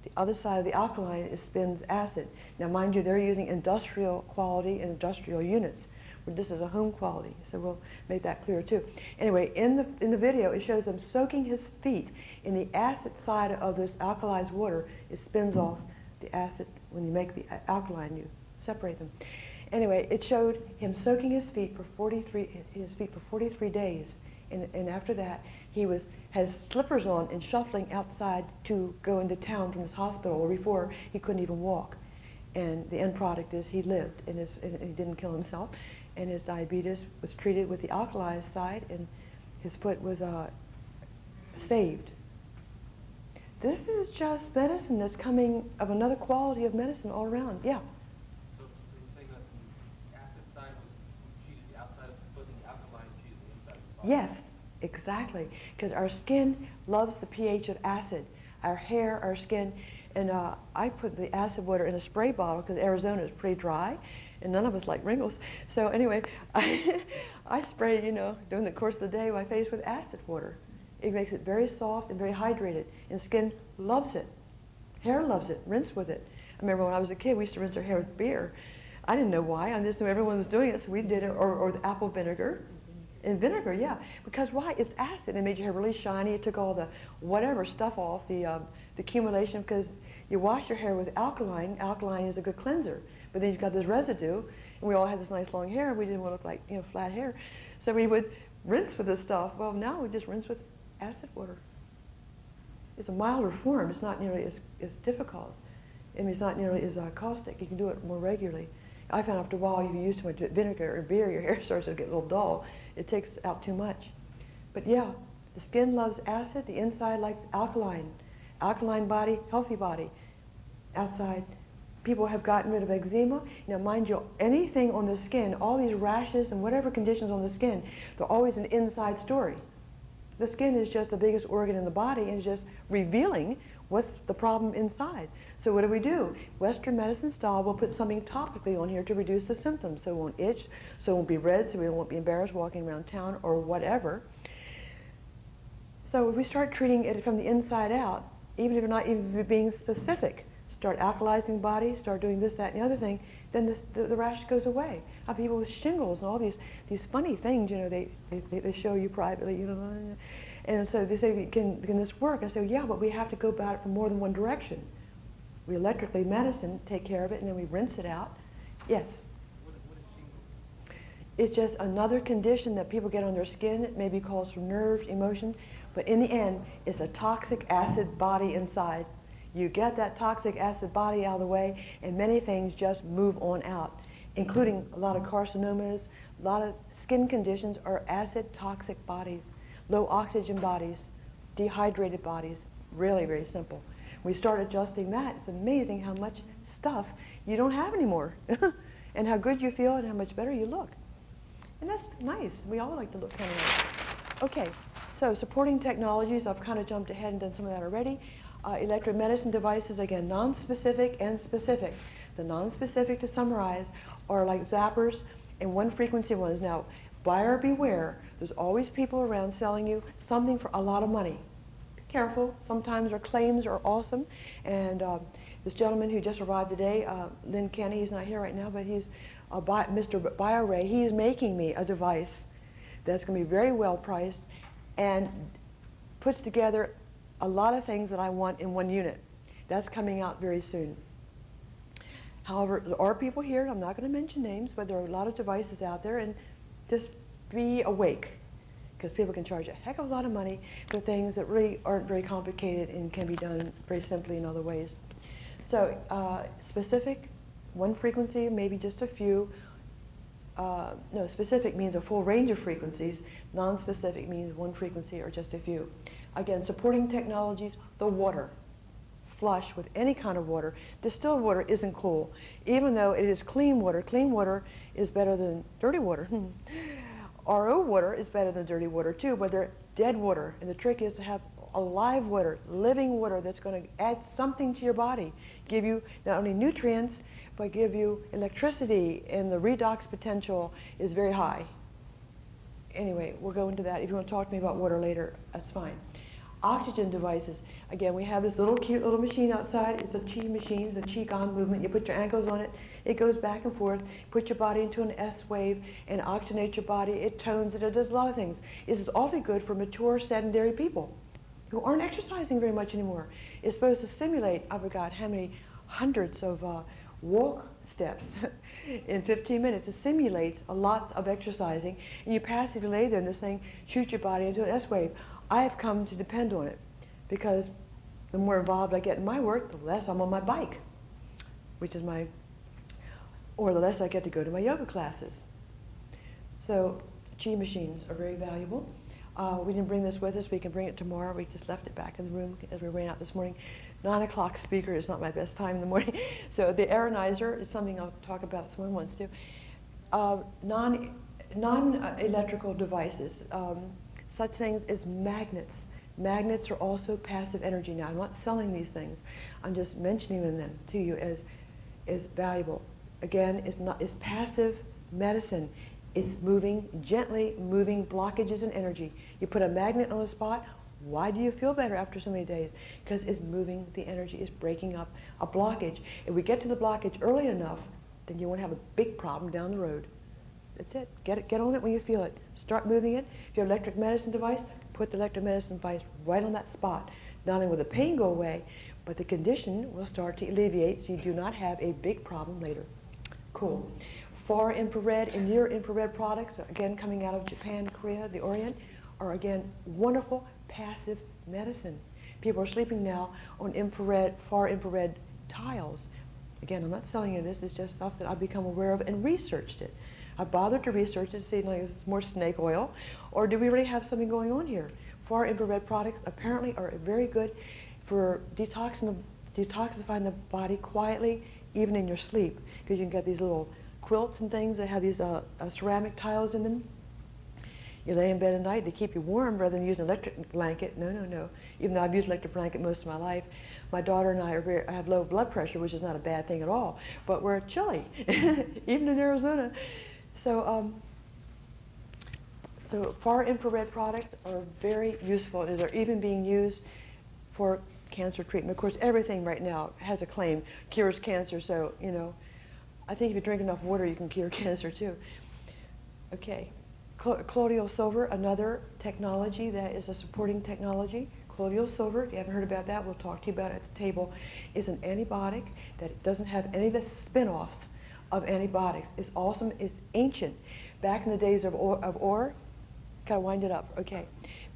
the other side of the alkaline. It spins acid. Now, mind you, they're using industrial quality and industrial units. Where this is a home quality, so we'll make that clear too. Anyway, in the video, it shows him soaking his feet in the acid side of this alkalized water. It spins off the acid. When you make the alkaline, you separate them. Anyway, it showed him soaking his feet for 43 days, and after that, he has slippers on and shuffling outside to go into town from his hospital, where before he couldn't even walk. And the end product is he lived, and he didn't kill himself, and his diabetes was treated with the alkalized side, and his foot was saved. This is just medicine that's coming of another quality of medicine all around. Yeah? So you're saying that the acid side was treated the outside of the foot and the alkaline treated the inside of the body? Yes, exactly. Because our skin loves the pH of acid. Our hair, our skin, and I put the acid water in a spray bottle because Arizona is pretty dry, and none of us like wrinkles. So anyway, I spray, you know, during the course of the day, my face with acid water. It makes it very soft and very hydrated, and skin loves it. Hair loves it. Rinse with it. I remember when I was a kid, we used to rinse our hair with beer. I didn't know why. I just knew everyone was doing it, so we did it, or the apple vinegar. And vinegar, yeah. Because why? It's acid. It made your hair really shiny. It took all the whatever stuff off, the accumulation, because you wash your hair with alkaline. Alkaline is a good cleanser. But then you've got this residue, and we all had this nice long hair. We didn't want to look like, you know, flat hair. So we would rinse with this stuff. Well, now we just rinse with acid water. It's a milder form. It's not nearly as difficult. I mean, it's not nearly as caustic. You can do it more regularly. I found after a while, if you use too much vinegar or beer, your hair starts to get a little dull. It takes out too much. But yeah, the skin loves acid. The inside likes alkaline. Alkaline body, healthy body. Outside, people have gotten rid of eczema. Now, mind you, anything on the skin, all these rashes and whatever conditions on the skin, they're always an inside story. The skin is just the biggest organ in the body and is just revealing what's the problem inside. So what do? Western medicine style, we'll put something topically on here to reduce the symptoms so it won't itch, so it won't be red, so we won't be embarrassed walking around town or whatever. So if we start treating it from the inside out, even if you're not even being specific, start alkalizing the body, start doing this, that, and the other thing, then the rash goes away. I have people with shingles and all these funny things, you know, they show you privately, you know, and so they say, can this work? I say, yeah, but we have to go about it from more than one direction. We electrically medicine, take care of it, and then we rinse it out. Yes? What is shingles? It's just another condition that people get on their skin. It maybe calls from nerves, emotion, but in the end, it's a toxic acid body inside. You get that toxic acid body out of the way, and many things just move on out, including a lot of carcinomas, a lot of skin conditions are acid toxic bodies, low oxygen bodies, dehydrated bodies, really, very simple. We start adjusting that. It's amazing how much stuff you don't have anymore, and how good you feel and how much better you look. And that's nice. We all like to look kind of nice. Okay, so supporting technologies, I've kind of jumped ahead and done some of that already. ElectroMedicine devices, again, non-specific and specific. The non-specific, to summarize, are like zappers and one frequency ones. Now, buyer beware, There's always people around selling you something for a lot of money. Be careful. Sometimes their claims are awesome. And this gentleman who just arrived today, Lynn Kenny, he's not here right now, but he's Mr. BioRay. He's making me a device that's going to be very well priced and puts together a lot of things that I want in one unit. That's coming out very soon. However, there are people here, I'm not going to mention names, but there are a lot of devices out there, and just be awake, because people can charge a heck of a lot of money for things that really aren't very complicated and can be done very simply in other ways. So specific, one frequency, maybe just a few. No, specific means a full range of frequencies. Non-specific means one frequency or just a few. Again, supporting technologies, the water. Flush with any kind of water. Distilled water isn't cool. Even though it is clean water is better than dirty water. RO water is better than dirty water too, but they're dead water. And the trick is to have alive water, living water that's going to add something to your body. Give you not only nutrients, but give you electricity, and the redox potential is very high. Anyway, we'll go into that. If you want to talk to me about water later, that's fine. Oxygen devices. Again, we have this little cute little machine outside. It's a chi machine. It's a qigong movement. You put your ankles on it. It goes back and forth. Put your body into an S wave and oxygenate your body. It tones it. It does a lot of things. This is awfully good for mature sedentary people who aren't exercising very much anymore. It's supposed to stimulate, I forgot how many hundreds of walk steps in 15 minutes. It simulates a lot of exercising, and you passively lay there and this thing shoots your body into an S wave. I have come to depend on it because the more involved I get in my work, the less I'm on my bike, or the less I get to go to my yoga classes. So chi machines are very valuable. We didn't bring this with us. We can bring it tomorrow. We just left it back in the room as we ran out this morning. 9 o'clock speaker is not my best time in the morning. So the aeronizer is something I'll talk about if someone wants to. Non-electrical devices, such things as magnets. Magnets are also passive energy. Now, I'm not selling these things. I'm just mentioning them to you as valuable. Again, it's passive medicine. It's gently moving blockages in energy. You put a magnet on a spot, why do you feel better after so many days? Because it's moving the energy, it's breaking up a blockage. If we get to the blockage early enough, then you won't have a big problem down the road. That's it. Get on it when you feel it. Start moving it. If you have an electric medicine device, put the electric medicine device right on that spot. Not only will the pain go away, but the condition will start to alleviate so you do not have a big problem later. Cool. Far infrared and near infrared products, again coming out of Japan, Korea, the Orient, are again wonderful passive medicine. People are sleeping now on far infrared tiles. Again, I'm not selling you this. It's just stuff that I've become aware of and researched it. I bothered to research it to see like it's more snake oil, or do we really have something going on here? Far infrared products apparently are very good for detoxifying the body quietly, even in your sleep, because you can get these little quilts and things that have these ceramic tiles in them. You lay in bed at night, they keep you warm rather than use an electric blanket. No. Even though I've used electric blanket most of my life, my daughter and I have low blood pressure, which is not a bad thing at all, but we're chilly, even in Arizona. So far infrared products are very useful. They're even being used for cancer treatment. Of course, everything right now has a claim, cures cancer, so, I think if you drink enough water, you can cure cancer too. Okay. Colloidal silver, another technology that is a supporting technology. Colloidal silver, if you haven't heard about that, we'll talk to you about it at the table, is an antibiotic that doesn't have any of the spin-offs of antibiotics. It's awesome. It's ancient. Back in the days of ore, gotta wind it up. Okay.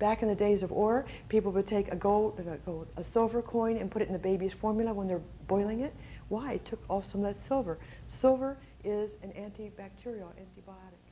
Back in the days of ore, people would take a silver coin and put it in the baby's formula when they're boiling it. Why? It took off some of that silver. Silver is an antibacterial, antibiotic.